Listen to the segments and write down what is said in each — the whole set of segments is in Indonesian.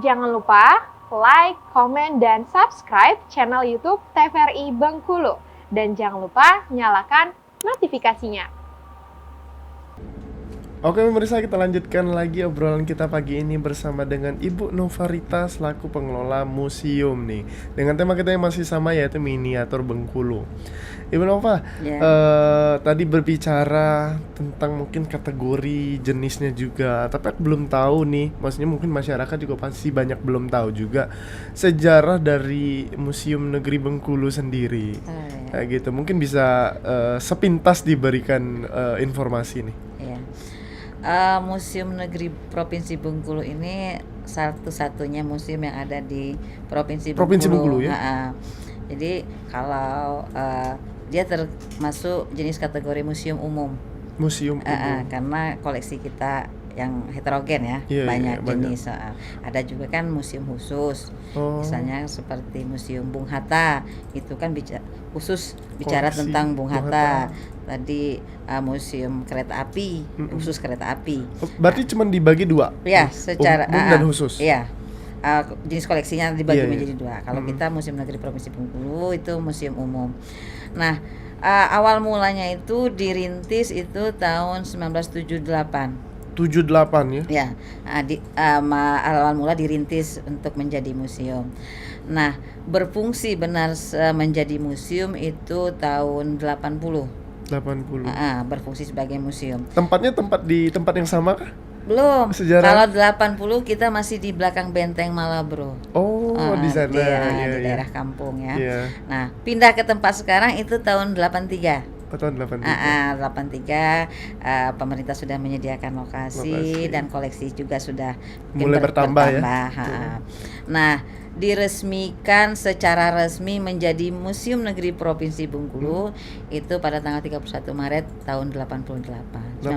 Jangan lupa like, komen, dan subscribe channel YouTube TVRI Bengkulu. Dan jangan lupa nyalakan notifikasinya. Oke pemirsa, kita lanjutkan lagi obrolan kita pagi ini bersama dengan Ibu Novarita selaku pengelola museum nih. Dengan tema kita yang masih sama, yaitu miniatur Bengkulu. Ibu Nova, tadi berbicara tentang mungkin kategori jenisnya juga, tapi aku belum tahu nih, maksudnya mungkin masyarakat juga pasti banyak belum tahu juga sejarah dari Museum Negeri Bengkulu sendiri. Kayak gitu, mungkin bisa sepintas diberikan informasi nih. Museum Negeri Provinsi Bengkulu ini satu-satunya museum yang ada di Provinsi Bengkulu ya? Jadi kalau dia termasuk jenis kategori museum umum. Museum umum. Karena koleksi kita yang heterogen ya, banyak jenis. Ada juga kan museum khusus, misalnya seperti Museum Bung Hatta, itu kan khusus bicara koleksi tentang Bung Hatta. Tadi museum kereta api, khusus kereta api. Berarti cuma dibagi dua? Ya, secara umum dan khusus. Iya. Jenis koleksinya dibagi menjadi dua. Kalau kita Museum Negeri Provinsi Bengkulu itu museum umum. Nah, awal mulanya itu dirintis itu tahun 1978. 78 ya? Ya, awal mula dirintis untuk menjadi museum. Nah, berfungsi benar menjadi museum itu tahun 80. Berfungsi sebagai museum. Tempatnya di tempat yang sama kah? Belum. Sejarah? Kalau 80 kita masih di belakang Benteng Malabro. Di sana. Di daerah kampung ya. Nah, pindah ke tempat sekarang itu tahun 83. Tahun 83. 83 pemerintah sudah menyediakan lokasi dan koleksi juga sudah mulai bertambah ya. Nah, diresmikan secara resmi menjadi Museum Negeri Provinsi Bengkulu itu pada tanggal 31 Maret tahun 1988.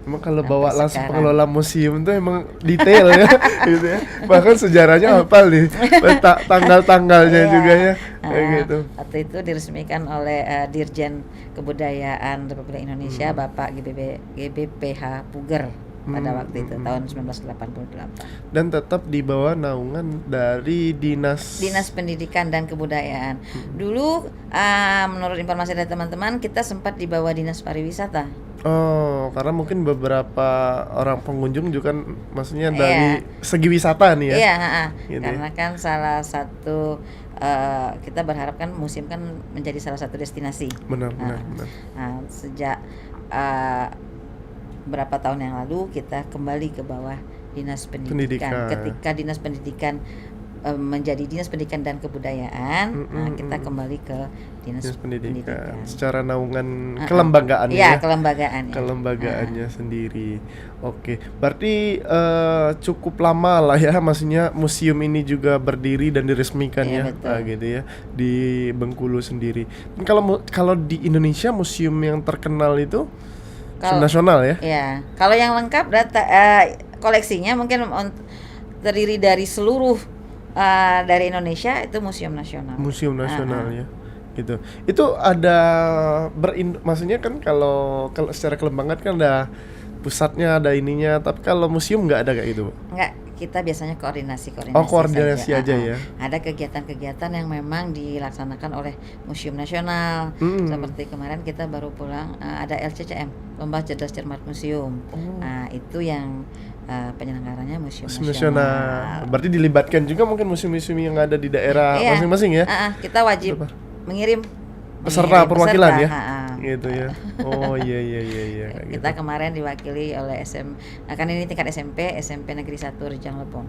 Emang kalau bawa langsung pengelola museum tuh emang detail ya gitu ya. Bahkan sejarahnya hafal nih. Tanggal-tanggalnya juga ya. Kayak gitu. Waktu itu diresmikan oleh Dirjen Kebudayaan Republik Indonesia Bapak GBPH Puger pada waktu itu tahun 1988. Dan tetap di bawah naungan dari Dinas Pendidikan dan Kebudayaan. Dulu menurut informasi dari teman-teman kita sempat di bawah Dinas Pariwisata. Karena mungkin beberapa orang pengunjung juga kan, maksudnya dari segi wisata nih ya. Iya, gitu. Karena kan salah satu kita berharap kan museum kan menjadi salah satu destinasi. Benar. Nah, sejak berapa tahun yang lalu kita kembali ke bawah Dinas Pendidikan. Ketika Dinas Pendidikan menjadi Dinas Pendidikan dan Kebudayaan, kita kembali ke Dinas Pendidikan. Secara naungan kelembagaannya. Iya, kelembagaannya. Kelembagaannya sendiri. Oke, berarti cukup lama lah ya, maksudnya museum ini juga berdiri dan diresmikan gitu ya di Bengkulu sendiri. Kalau di Indonesia museum yang terkenal itu nasional ya? Iya. Kalau yang lengkap data koleksinya mungkin terdiri dari seluruh dari Indonesia itu museum nasional. Museum nasional ya. Gitu. Itu ada maksudnya kan kalau secara kelembagaan kan ada pusatnya, ada ininya, tapi kalau museum nggak ada kayak gitu, Bu? Nggak, kita biasanya koordinasi koordinasi aja ya. Ada kegiatan-kegiatan yang memang dilaksanakan oleh Museum Nasional. Seperti kemarin kita baru pulang ada LCCM, Lomba Cerdas Cermat Museum. Nah, itu yang penyelenggaranya Museum Nasional. Berarti dilibatkan juga mungkin museum-museum yang ada di daerah masing-masing ya? Kita wajib mengirim peserta perwakilan ya? Gitu ya. Iya. Kita kemarin diwakili oleh kan ini tingkat SMP Negeri 1 Rejang Lebong.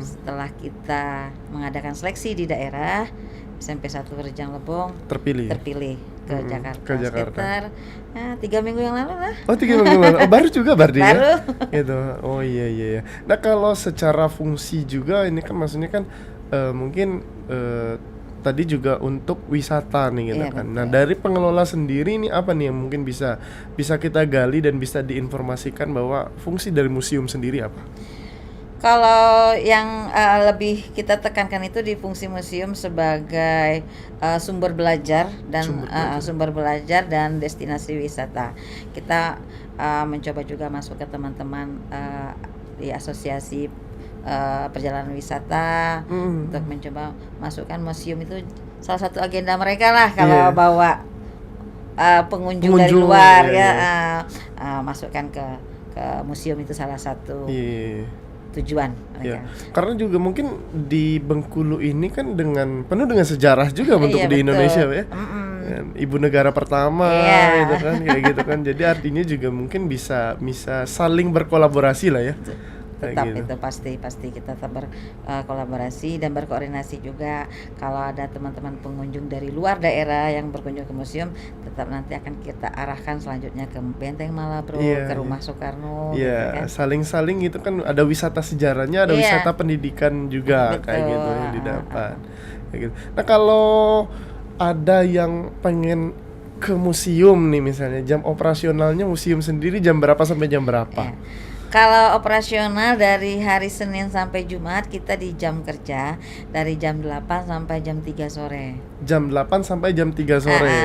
Setelah kita mengadakan seleksi di daerah, SMP 1 Rejang Lebong terpilih ke Jakarta. Sekitar 3 minggu yang lalu lah. 3 minggu lalu. Baru juga berarti ya? Baru. Gitu. Iya. Nah, kalau secara fungsi juga ini kan maksudnya kan mungkin tadi juga untuk wisata nih gitu kan. Betul. Nah, dari pengelola sendiri ini apa nih yang mungkin bisa kita gali dan bisa diinformasikan bahwa fungsi dari museum sendiri apa? Kalau yang lebih kita tekankan itu di fungsi museum sebagai sumber belajar dan destinasi wisata. Kita mencoba juga masuk ke teman-teman di asosiasi perjalanan wisata untuk mencoba masukkan museum itu salah satu agenda mereka lah kalau bawa pengunjung dari luar masukkan ke museum itu salah satu tujuan mereka. Karena juga mungkin di Bengkulu ini kan penuh dengan sejarah juga untuk di Indonesia ya. Ibu negara pertama gitu kan, kayak gitu kan. Jadi artinya juga mungkin bisa saling berkolaborasi lah ya. Tetap gitu. Itu pasti kita tetap berkolaborasi dan berkoordinasi juga. Kalau ada teman-teman pengunjung dari luar daerah yang berkunjung ke museum, tetap nanti akan kita arahkan selanjutnya ke Benteng Malabro, ke Rumah Soekarno. Gitu kan. Saling-saling gitu kan, ada wisata sejarahnya, ada wisata pendidikan juga. Betul. Kayak gitu yang didapat. Kayak gitu. Nah kalau ada yang pengen ke museum nih misalnya, jam operasionalnya museum sendiri jam berapa sampai jam berapa? Kalau operasional dari hari Senin sampai Jumat kita di jam kerja dari jam 8 sampai jam 3 sore. Jam 8 sampai jam 3 sore.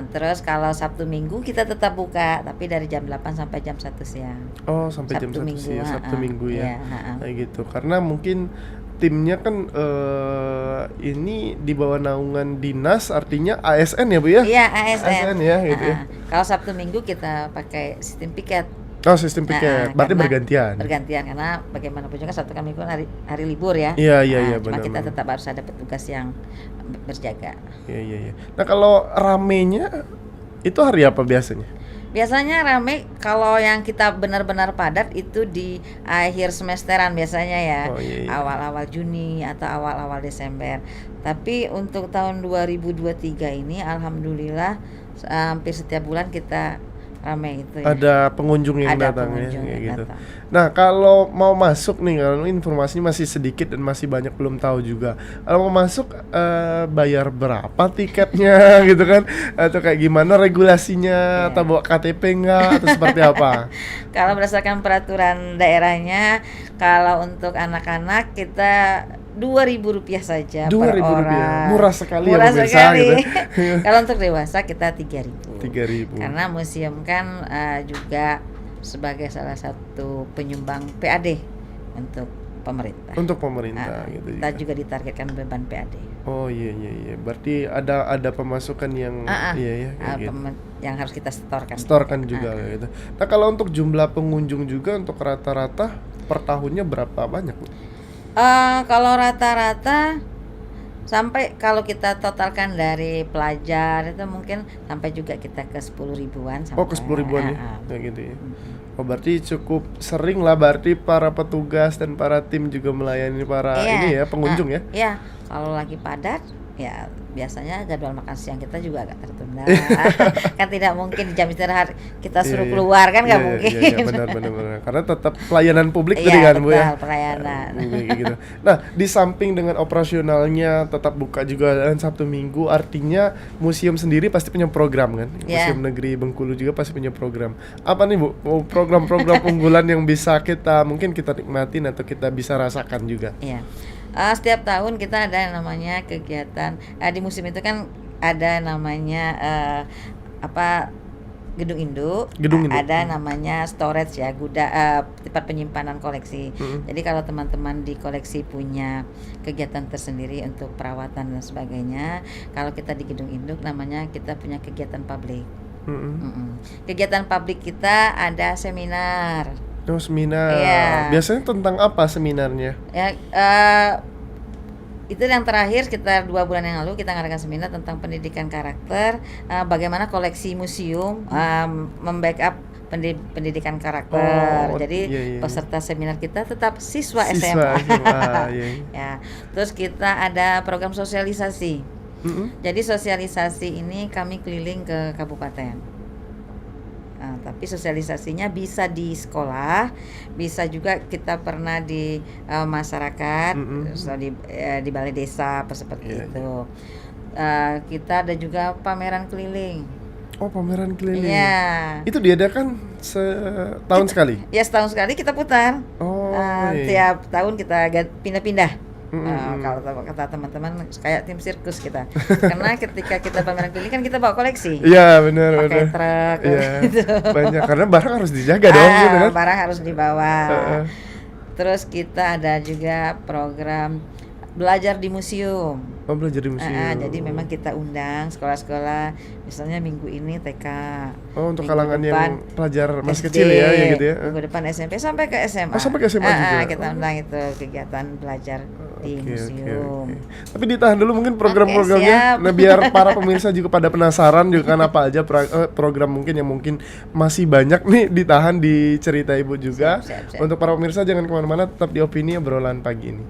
Terus kalau Sabtu Minggu kita tetap buka tapi dari jam 8 sampai jam 1 siang. Oh, sampai Sabtu jam 1 Minggu, siang, Sabtu Minggu ya. Kayak gitu. Karena mungkin timnya kan ini di bawah naungan dinas, artinya ASN ya Bu ya? Iya, ASN ya gitu ya. Kalau Sabtu Minggu kita pakai sistem piket. Oh, sistem piket. Berarti bergantian. Bergantian karena bagaimanapun juga Sabtu Minggu hari libur ya. Iya, cuma benar. kita tetap harus ada petugas yang berjaga. Iya. Nah, kalau ramenya itu hari apa biasanya? Biasanya rame kalau yang kita benar-benar padat itu di akhir semesteran biasanya ya. Awal-awal Juni atau awal-awal Desember. Tapi untuk tahun 2023 ini alhamdulillah hampir setiap bulan kita ramai itu ya. Ada pengunjung yang datang ya kayak gitu. Nah, kalau mau masuk nih, kalau informasinya masih sedikit dan masih banyak belum tahu juga. Kalau mau masuk bayar berapa tiketnya gitu kan? Atau kayak gimana regulasinya? Atau bawa KTP enggak atau seperti apa? Kalau berdasarkan peraturan daerahnya, kalau untuk anak-anak kita Rp2.000 saja per orang. Murah sekali ya pemirsa gitu. Kalau untuk dewasa kita 3.000. 3.000. Karena museum kan juga sebagai salah satu penyumbang PAD untuk pemerintah. Untuk pemerintah gitu. Kita juga ditargetkan beban PAD. Oh iya. Berarti ada pemasukan yang gitu. Yang harus kita setorkan. Setorkan juga gitu. Nah, kalau untuk jumlah pengunjung juga untuk rata-rata per tahunnya berapa banyak, Bu? Kalau rata-rata sampai kalau kita totalkan dari pelajar itu mungkin sampai juga kita ke 10 ribuan sampai. Oh, ke 10 ribuan ya? Kayak gitu ya. Oh, berarti cukup sering lah berarti para petugas dan para tim juga melayani para pengunjung ya? Iya, kalau lagi padat ya biasanya jadwal makan siang kita juga agak tertunda. Kan tidak mungkin di jam istirahat kita suruh keluar kan nggak mungkin. Iya, benar. Karena tetap pelayanan publik tadi kan Bu ya. Pelayanan. Gitu. Nah, di samping dengan operasionalnya tetap buka juga dan Sabtu Minggu, artinya museum sendiri pasti punya program kan? Museum Negeri Bengkulu juga pasti punya program. Apa nih Bu? Program-program unggulan yang bisa kita nikmatin atau kita bisa rasakan juga? Iya. Setiap tahun kita ada yang namanya kegiatan di museum itu kan ada namanya gedung induk. Ada namanya storage ya, tempat penyimpanan koleksi. Jadi kalau teman-teman di koleksi punya kegiatan tersendiri untuk perawatan dan sebagainya, kalau kita di gedung induk namanya kita punya kegiatan publik. Kegiatan publik kita ada seminar. Seminar. Biasanya tentang apa seminarnya? Itu yang terakhir sekitar 2 bulan yang lalu kita ngadakan seminar tentang pendidikan karakter, bagaimana koleksi museum membackup pendidikan karakter. Jadi peserta seminar kita tetap siswa SMA. Ya. Terus kita ada program sosialisasi. Jadi sosialisasi ini kami keliling ke kabupaten. Tapi sosialisasinya bisa di sekolah, bisa juga kita pernah di masyarakat, di balai desa seperti itu. Kita ada juga pameran keliling. Oh, pameran keliling. Iya. Itu diadakan setahun sekali? Ya, setahun sekali kita putar. Tiap tahun kita pindah-pindah. Kalau kata teman-teman kayak tim sirkus kita. Karena ketika kita pameran keliling kan kita bawa koleksi. Iya, benar. Pakai truk gitu. Banyak karena barang harus dijaga dong gitu kan. Barang harus dibawa. Terus kita ada juga program belajar di museum. Oh, belajar di museum. Jadi memang kita undang sekolah-sekolah, misalnya minggu ini TK. Oh, untuk minggu kalangan depan yang pelajar masih SD, kecil ya gitu ya. Minggu depan SMP sampai ke SMA. Oh, sampai ke SMA juga. Kita undang itu kegiatan belajar di museum. Tapi ditahan dulu mungkin program-programnya, nah, biar para pemirsa juga pada penasaran juga kan apa aja program mungkin yang mungkin masih banyak nih, ditahan di cerita Ibu juga. Siap. Untuk para pemirsa jangan kemana-mana, tetap di Opini Obrolan Pagi ini.